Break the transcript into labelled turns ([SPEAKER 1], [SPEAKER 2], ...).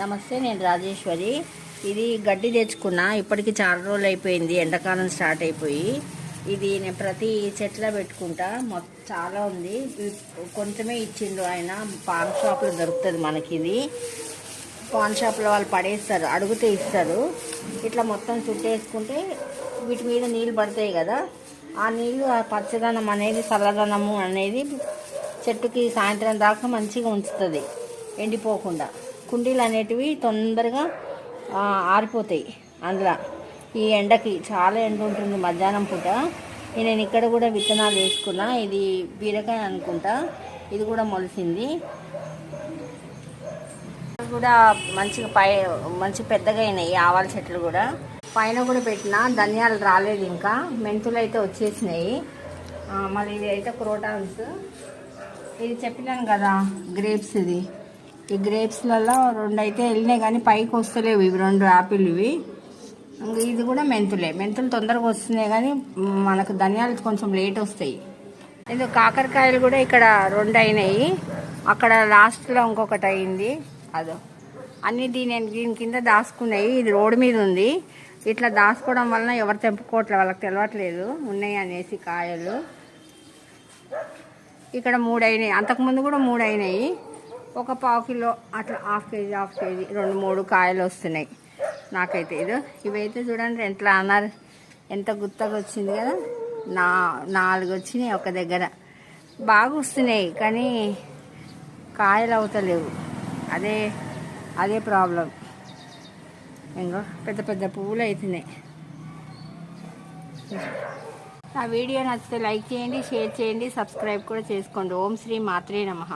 [SPEAKER 1] నమస్తే, నేను రాజేశ్వరి. ఇది గడ్డి తెచ్చుకున్నా. ఇప్పటికి చాలా రోజులు అయిపోయింది, ఎండాకాలం స్టార్ట్ అయిపోయి. ఇది నేను ప్రతి చెట్ల పెట్టుకుంటా. చాలా ఉంది. కొంచెమే ఇచ్చిండు ఆయన. పాన్ షాప్లో దొరుకుతుంది మనకి. ఇది పాన్ షాప్లో వాళ్ళు పడేస్తారు, అడిగితే ఇస్తారు. ఇట్లా మొత్తం చుట్టేసుకుంటే వీటి మీద నీళ్ళు పడతాయి కదా, ఆ నీళ్ళు ఆ పచ్చదనం అనేది, చల్లదనము అనేది చెట్టుకి సాయంత్రం దాకా మంచిగా ఉంచుతుంది, ఎండిపోకుండా. కుండీలు అనేటివి తొందరగా ఆరిపోతాయి అందులో. ఈ ఎండకి చాలా ఎండ ఉంటుంది మధ్యాహ్నం పూట. నేను ఇక్కడ కూడా విత్తనాలు వేసుకున్నా. ఇది బీరకాయ అనుకుంటా, ఇది కూడా మొలిసింది. కూడా మంచిగా మంచి పెద్దగా అయినాయి ఆవాల చెట్లు కూడా. పైన కూడా పెట్టిన ధనియాలు రాలేదు, ఇంకా మెంతులు అయితే వచ్చేసినాయి. మళ్ళీ ఇది అయితే క్రోటాన్స్. ఇది చెప్పినాను కదా, గ్రేప్స్. ఈ గ్రేప్స్లలో 2 అయితే వెళ్ళినాయి కానీ పైకి వస్తలేవు ఇవి 2 యాపిల్. ఇవి ఇది కూడా మెంతులు తొందరగా వస్తున్నాయి కానీ మనకు ధనియాలు కొంచెం లేట్ వస్తాయి. ఇది కాకరకాయలు కూడా ఇక్కడ 2 అయినాయి. అక్కడ లాస్ట్లో ఇంకొకటి అయింది. అదో అన్నీ దీని కింద దాచుకున్నాయి. ఇది రోడ్డు మీద ఉంది. ఇట్లా దాచుకోవడం వలన ఎవరు తెంపుకోవట్లేదు, వాళ్ళకి తెలియట్లేదు ఉన్నాయి అనేసి కాయలు. ఇక్కడ 3 అయినాయి, అంతకుముందు కూడా 3 అయినాయి. ఒక పావు కిలో అట్లా, హాఫ్ కేజీ 2-3 కాయలు వస్తున్నాయి నాకైతే. ఇవైతే చూడండి ఎట్లా అన్నారు, ఎంత గుత్తగా వచ్చింది కదా. 4 వచ్చినాయి ఒక దగ్గర. బాగా వస్తున్నాయి కానీ కాయలు అవుతలేవు. అదే ప్రాబ్లం. ఇంకో పెద్ద పెద్ద పువ్వులు అవుతున్నాయి. నా వీడియో నచ్చితే లైక్ చేయండి, షేర్ చేయండి, సబ్స్క్రైబ్ కూడా చేసుకోండి. ఓం శ్రీ మాత్రే నమః.